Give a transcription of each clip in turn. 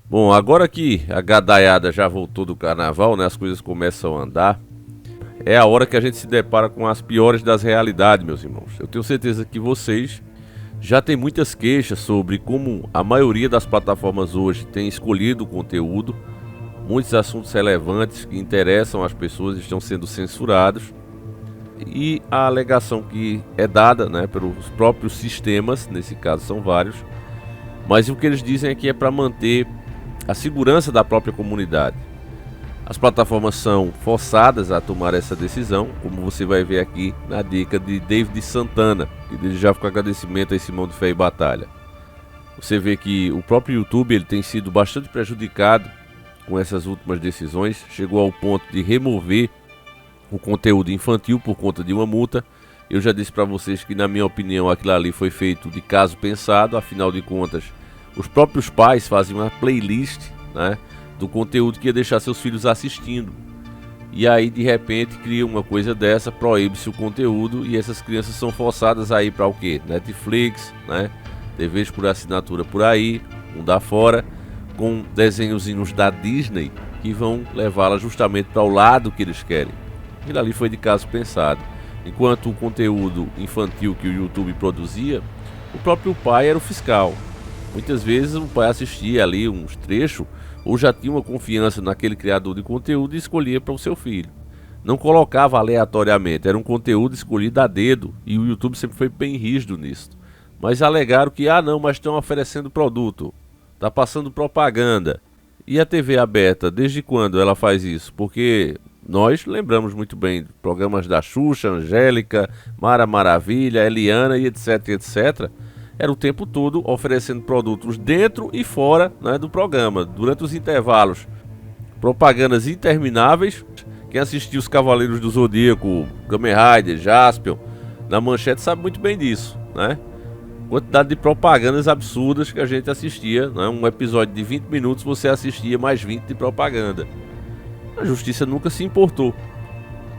Bom, agora que a gadaiada já voltou do carnaval, né, as coisas começam a andar, é a hora que a gente se depara com as piores das realidades, meus irmãos. Eu tenho certeza que vocês já têm muitas queixas sobre como a maioria das plataformas hoje tem escolhido o conteúdo. Muitos assuntos relevantes que interessam as pessoas estão sendo censurados. E a alegação que é dada, né, pelos próprios sistemas, nesse caso são vários, mas o que eles dizem é que é para manter a segurança da própria comunidade. As plataformas são forçadas a tomar essa decisão, como você vai ver aqui na dica de David Santana, que desde já fica agradecimento a esse irmão de fé e batalha. Você vê que o próprio YouTube ele tem sido bastante prejudicado com essas últimas decisões, chegou ao ponto de remover o conteúdo infantil por conta de uma multa. Eu já disse para vocês que, na minha opinião, aquilo ali foi feito de caso pensado. Afinal de contas, os próprios pais fazem uma playlist, né, do conteúdo que ia deixar seus filhos assistindo. E aí, de repente, cria uma coisa dessa, proíbe-se o conteúdo e essas crianças são forçadas a ir para o quê? Netflix, né, TVs por assinatura por aí, mundo afora, com desenhozinhos da Disney que vão levá-la justamente para o lado que eles querem. Aquilo ali foi de caso pensado. Enquanto o conteúdo infantil que o YouTube produzia, o próprio pai era o fiscal. Muitas vezes o pai assistia ali uns trechos ou já tinha uma confiança naquele criador de conteúdo e escolhia para o seu filho. Não colocava aleatoriamente, era um conteúdo escolhido a dedo e o YouTube sempre foi bem rígido nisso. Mas alegaram que, não, mas estão oferecendo produto, está passando propaganda. E a TV aberta, desde quando ela faz isso? Porque nós lembramos muito bem de programas da Xuxa, Angélica, Mara Maravilha, Eliana e etc, etc. Era o tempo todo oferecendo produtos dentro e fora, né, do programa. Durante os intervalos, propagandas intermináveis. Quem assistiu os Cavaleiros do Zodíaco, Kamen Rider, Jaspion, na Manchete sabe muito bem disso, né? Quantidade de propagandas absurdas que a gente assistia, né? Um episódio de 20 minutos você assistia mais 20 de propaganda. A justiça nunca se importou.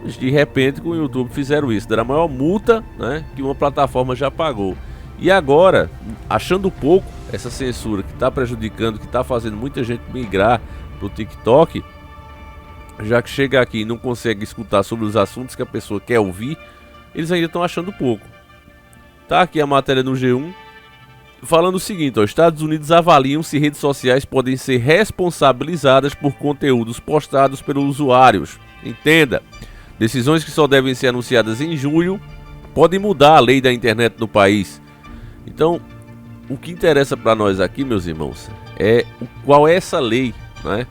Mas de repente com o YouTube fizeram isso. Era a maior multa, né, que uma plataforma já pagou. E agora, achando pouco essa censura que está prejudicando, que está fazendo muita gente migrar para o TikTok, já que chega aqui e não consegue escutar sobre os assuntos que a pessoa quer ouvir, eles ainda estão achando pouco. Tá aqui a matéria no G1 falando o seguinte, Estados Unidos avaliam se redes sociais podem ser responsabilizadas por conteúdos postados pelos usuários. Entenda, decisões que só devem ser anunciadas em julho podem mudar a lei da internet no país. Então, o que interessa para nós aqui, meus irmãos, é qual é essa lei, né,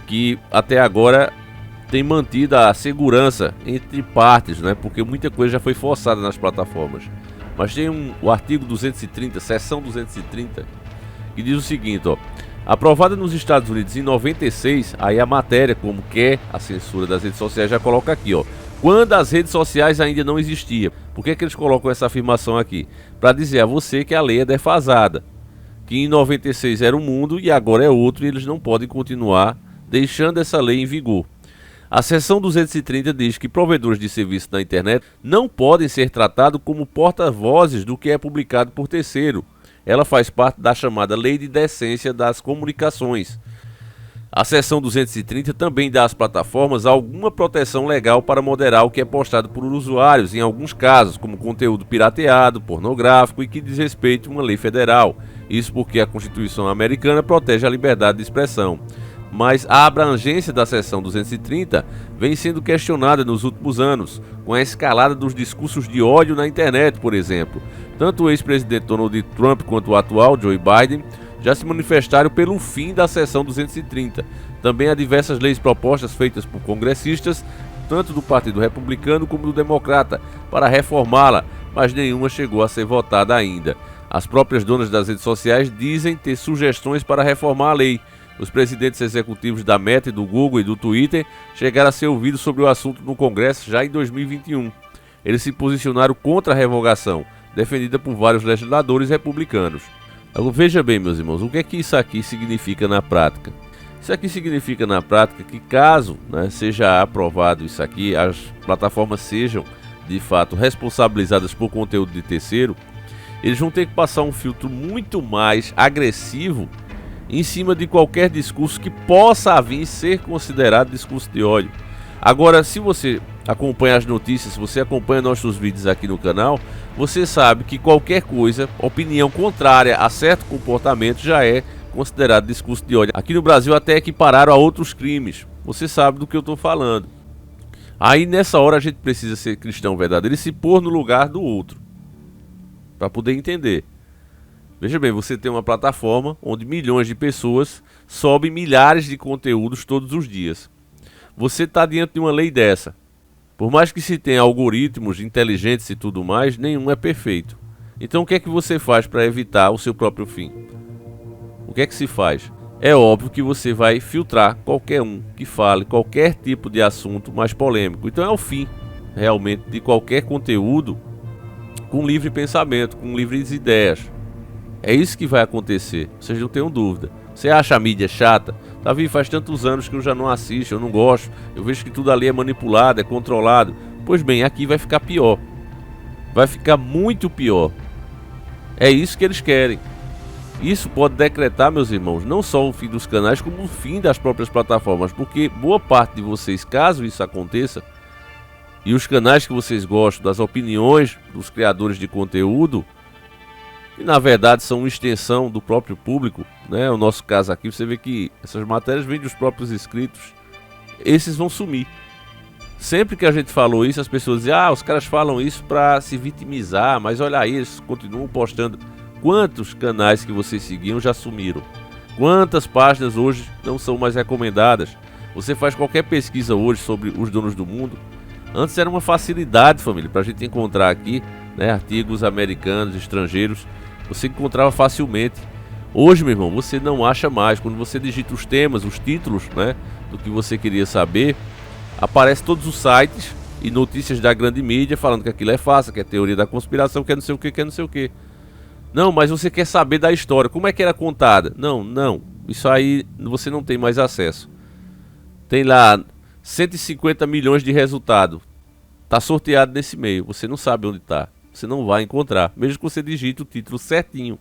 que até agora tem mantido a segurança entre partes, né, porque muita coisa já foi forçada nas plataformas. Mas tem o artigo 230, seção 230, que diz o seguinte, aprovada nos Estados Unidos em 96, aí a matéria, como quer a censura das redes sociais, já coloca aqui, quando as redes sociais ainda não existiam. Por que eles colocam essa afirmação aqui? Para dizer a você que a lei é defasada, que em 96 era um mundo e agora é outro e eles não podem continuar deixando essa lei em vigor. A seção 230 diz que provedores de serviço na internet não podem ser tratados como porta-vozes do que é publicado por terceiro. Ela faz parte da chamada Lei de Decência das Comunicações. A seção 230 também dá às plataformas alguma proteção legal para moderar o que é postado por usuários, em alguns casos, como conteúdo pirateado, pornográfico e que diz respeito a uma lei federal. Isso porque a Constituição americana protege a liberdade de expressão. Mas a abrangência da seção 230 vem sendo questionada nos últimos anos, com a escalada dos discursos de ódio na internet, por exemplo. Tanto o ex-presidente Donald Trump quanto o atual Joe Biden já se manifestaram pelo fim da seção 230. Também há diversas leis propostas feitas por congressistas, tanto do Partido Republicano como do Democrata, para reformá-la, mas nenhuma chegou a ser votada ainda. As próprias donas das redes sociais dizem ter sugestões para reformar a lei. Os presidentes executivos da Meta, do Google e do Twitter chegaram a ser ouvidos sobre o assunto no Congresso já em 2021. Eles se posicionaram contra a revogação, defendida por vários legisladores republicanos. Agora, veja bem, meus irmãos, o que é que isso aqui significa na prática? Isso aqui significa na prática que caso, né, seja aprovado isso aqui, as plataformas sejam de fato responsabilizadas por conteúdo de terceiro, eles vão ter que passar um filtro muito mais agressivo em cima de qualquer discurso que possa vir ser considerado discurso de ódio. Agora, se você acompanha as notícias, se você acompanha nossos vídeos aqui no canal, você sabe que qualquer coisa, opinião contrária a certo comportamento já é considerado discurso de ódio. Aqui no Brasil até equipararam a outros crimes. Você sabe do que eu estou falando. Aí nessa hora a gente precisa ser cristão verdadeiro e se pôr no lugar do outro, para poder entender. Veja bem, você tem uma plataforma onde milhões de pessoas sobem milhares de conteúdos todos os dias. Você está diante de uma lei dessa. Por mais que se tenha algoritmos inteligentes e tudo mais, nenhum é perfeito. Então o que é que você faz para evitar o seu próprio fim? O que é que se faz? É óbvio que você vai filtrar qualquer um que fale qualquer tipo de assunto mais polêmico. Então é o fim, realmente, de qualquer conteúdo com livre pensamento, com livres ideias. É isso que vai acontecer, vocês não tenham dúvida. Você acha a mídia chata? Davi, faz tantos anos que eu já não assisto, eu não gosto. Eu vejo que tudo ali é manipulado, é controlado. Pois bem, aqui vai ficar pior. Vai ficar muito pior. É isso que eles querem. Isso pode decretar, meus irmãos, não só o fim dos canais, como o fim das próprias plataformas. Porque boa parte de vocês, caso isso aconteça, e os canais que vocês gostam, das opiniões dos criadores de conteúdo, que na verdade são uma extensão do próprio público, né? O nosso caso aqui, você vê que essas matérias vêm dos próprios inscritos. Esses vão sumir. Sempre que a gente falou isso, as pessoas diziam: os caras falam isso para se vitimizar, mas olha aí, eles continuam postando. Quantos canais que vocês seguiam já sumiram? Quantas páginas hoje não são mais recomendadas? Você faz qualquer pesquisa hoje sobre os donos do mundo. Antes era uma facilidade, família, para a gente encontrar aqui, né, artigos americanos, estrangeiros. Você encontrava facilmente. Hoje, meu irmão, você não acha mais. Quando você digita os temas, os títulos, né, do que você queria saber, aparece todos os sites e notícias da grande mídia falando que aquilo é fácil, que é teoria da conspiração, que é não sei o que, que é não sei o que. Não, mas você quer saber da história, como é que era contada? Não, isso aí você não tem mais acesso. Tem lá 150 milhões de resultado. Tá sorteado nesse meio, você não sabe onde tá. Você não vai encontrar, mesmo que você digite o título certinho.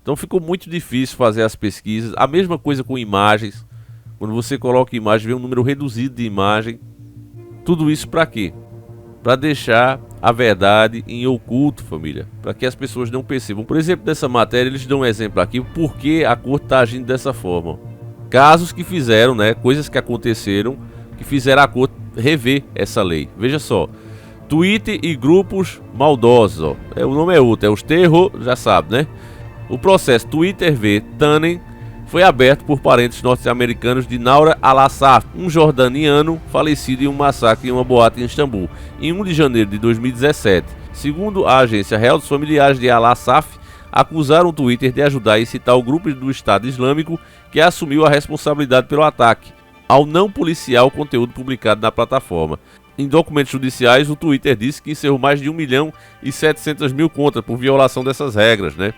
Então ficou muito difícil fazer as pesquisas. A mesma coisa com imagens. Quando você coloca imagem, vê um número reduzido de imagem. Tudo isso para quê? Para deixar a verdade em oculto, família. Para que as pessoas não percebam. Por exemplo, dessa matéria, eles dão um exemplo aqui. Por que a corte está agindo dessa forma? Casos que fizeram, né? Coisas que aconteceram, que fizeram a corte rever essa lei. Veja só. Twitter e grupos maldosos. Ó. O nome é outro. É os terror, já sabe, né? O processo Twitter v Tannen foi aberto por parentes norte-americanos de Noura Al-Assaf, um jordaniano falecido em um massacre em uma boate em Istambul, em 1 de janeiro de 2017. Segundo a agência real, os familiares de Al-Assaf acusaram o Twitter de ajudar a incitar o grupo do Estado Islâmico, que assumiu a responsabilidade pelo ataque, ao não policiar o conteúdo publicado na plataforma. Em documentos judiciais, o Twitter disse que encerrou mais de 1.700.000 contas por violação dessas regras, né?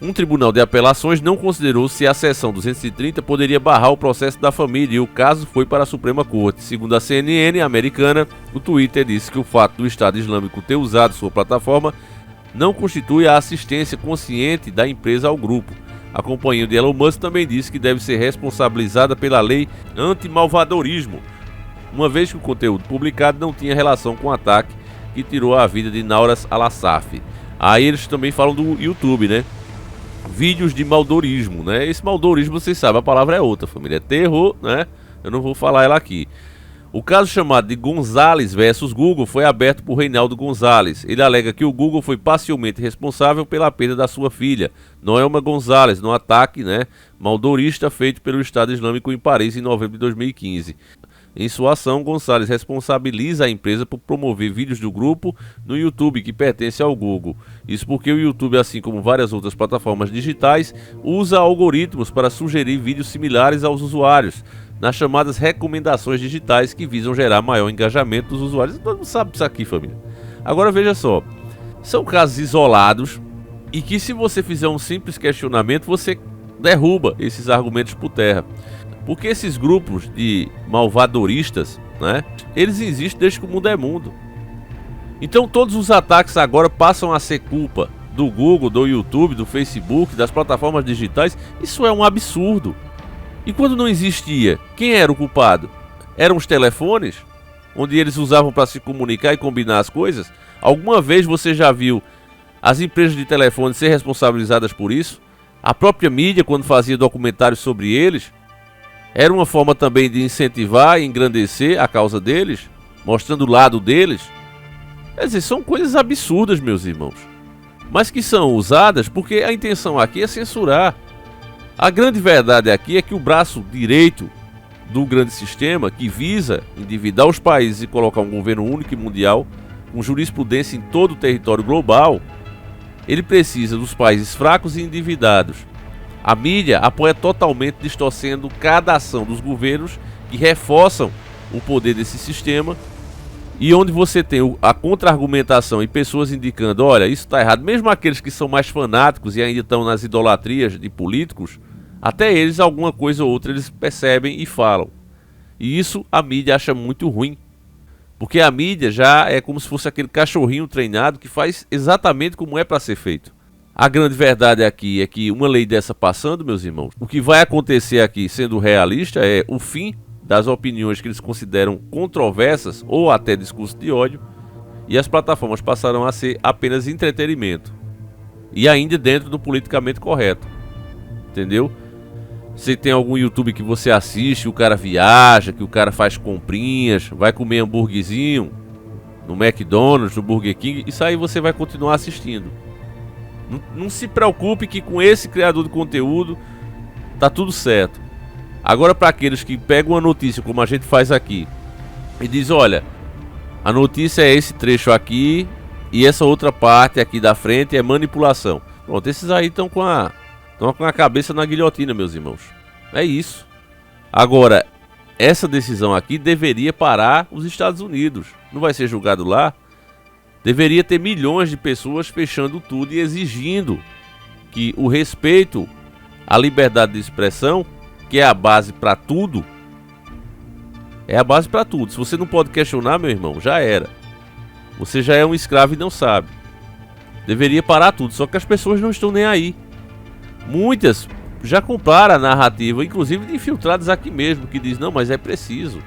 Um tribunal de apelações não considerou se a seção 230 poderia barrar o processo da família e o caso foi para a Suprema Corte. Segundo a CNN americana, o Twitter disse que o fato do Estado Islâmico ter usado sua plataforma não constitui a assistência consciente da empresa ao grupo. A companhia de Elon Musk também disse que deve ser responsabilizada pela lei anti-malvadorismo, uma vez que o conteúdo publicado não tinha relação com o ataque que tirou a vida de Noura Al-Assaf. Aí eles também falam do YouTube, né? Vídeos de maldorismo, né? Esse maldorismo, vocês sabem, a palavra é outra, família. É terror, né? Eu não vou falar ela aqui. O caso chamado de Gonzalez versus Google foi aberto por Reinaldo Gonzalez. Ele alega que o Google foi parcialmente responsável pela perda da sua filha, Noelma Gonzalez, no ataque, né, maldorista feito pelo Estado Islâmico em Paris em novembro de 2015. Em sua ação, Gonzalez responsabiliza a empresa por promover vídeos do grupo no YouTube, que pertence ao Google. Isso porque o YouTube, assim como várias outras plataformas digitais, usa algoritmos para sugerir vídeos similares aos usuários, nas chamadas recomendações digitais, que visam gerar maior engajamento dos usuários. Todo mundo sabe disso aqui, família. Agora veja só, são casos isolados e que, se você fizer um simples questionamento, você derruba esses argumentos por terra. Porque esses grupos de malvadoristas, né, eles existem desde que o mundo é mundo. Então todos os ataques agora passam a ser culpa do Google, do YouTube, do Facebook, das plataformas digitais, isso é um absurdo. E quando não existia, quem era o culpado? Eram os telefones, onde eles usavam para se comunicar e combinar as coisas? Alguma vez você já viu as empresas de telefone ser responsabilizadas por isso? A própria mídia, quando fazia documentários sobre eles, era uma forma também de incentivar e engrandecer a causa deles, mostrando o lado deles. Quer dizer, são coisas absurdas, meus irmãos, mas que são usadas porque a intenção aqui é censurar. A grande verdade aqui é que o braço direito do grande sistema, que visa endividar os países e colocar um governo único e mundial, com jurisprudência em todo o território global, ele precisa dos países fracos e endividados. A mídia apoia totalmente, distorcendo cada ação dos governos que reforçam o poder desse sistema, e onde você tem a contra-argumentação e pessoas indicando, olha, isso está errado. Mesmo aqueles que são mais fanáticos e ainda estão nas idolatrias de políticos, até eles, alguma coisa ou outra, eles percebem e falam. E isso a mídia acha muito ruim. Porque a mídia já é como se fosse aquele cachorrinho treinado que faz exatamente como é para ser feito. A grande verdade aqui é que uma lei dessa passando, meus irmãos, o que vai acontecer aqui, sendo realista, é o fim das opiniões que eles consideram controversas ou até discurso de ódio, e as plataformas passarão a ser apenas entretenimento. E ainda dentro do politicamente correto. Entendeu? Se tem algum YouTube que você assiste, o cara viaja, que o cara faz comprinhas, vai comer hambúrguerzinho no McDonald's, no Burger King, isso aí você vai continuar assistindo. Não se preocupe que com esse criador de conteúdo tá tudo certo. Agora, para aqueles que pegam uma notícia como a gente faz aqui e diz, olha, a notícia é esse trecho aqui e essa outra parte aqui da frente é manipulação. Pronto, esses aí estão com a cabeça na guilhotina, meus irmãos. É isso. Agora, essa decisão aqui deveria parar os Estados Unidos. Não vai ser julgado lá. Deveria ter milhões de pessoas fechando tudo e exigindo que o respeito à liberdade de expressão, que é a base para tudo, é a base para tudo. Se você não pode questionar, meu irmão, já era. Você já é um escravo e não sabe. Deveria parar tudo, só que as pessoas não estão nem aí. Muitas já compraram a narrativa, inclusive de infiltrados aqui mesmo, que diz, não, mas é preciso.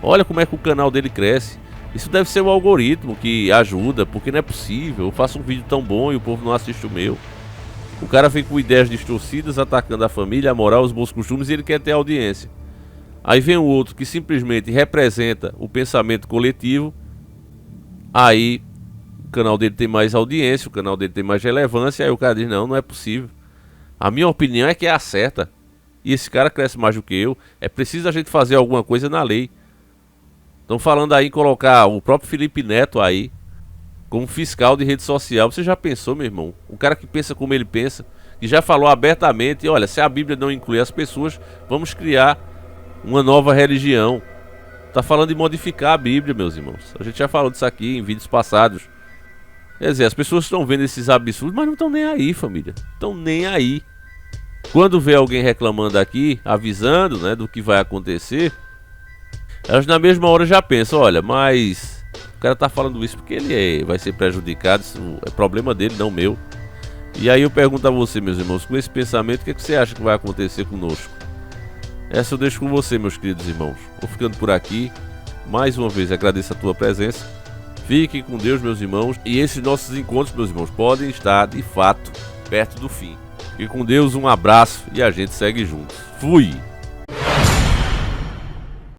Olha como é que o canal dele cresce. Isso deve ser o algoritmo que ajuda, porque não é possível. Eu faço um vídeo tão bom e o povo não assiste o meu. O cara vem com ideias distorcidas, atacando a família, a moral, os bons costumes, e ele quer ter audiência. Aí vem o outro que simplesmente representa o pensamento coletivo. Aí o canal dele tem mais audiência, o canal dele tem mais relevância. Aí o cara diz, não, não é possível. A minha opinião é que é a certa. E esse cara cresce mais do que eu. É preciso a gente fazer alguma coisa na lei. Estão falando aí em colocar o próprio Felipe Neto aí como fiscal de rede social. Você já pensou, meu irmão? O cara que pensa como ele pensa, que já falou abertamente, olha, se a Bíblia não inclui as pessoas, vamos criar uma nova religião. Tá falando de modificar a Bíblia, meus irmãos. A gente já falou disso aqui em vídeos passados. Quer dizer, as pessoas estão vendo esses absurdos, mas não estão nem aí, família. Estão nem aí. Quando vê alguém reclamando aqui, avisando, né, do que vai acontecer, elas na mesma hora já pensam, olha, mas o cara tá falando isso porque ele vai ser prejudicado, isso é problema dele, não meu. E aí eu pergunto a você, meus irmãos, com esse pensamento, o que, é que você acha que vai acontecer conosco? Essa eu deixo com você, meus queridos irmãos. Vou ficando por aqui. Mais uma vez agradeço a tua presença. Fiquem com Deus, meus irmãos. E esses nossos encontros, meus irmãos, podem estar, de fato, perto do fim. Fiquem com Deus, um abraço e a gente segue juntos. Fui!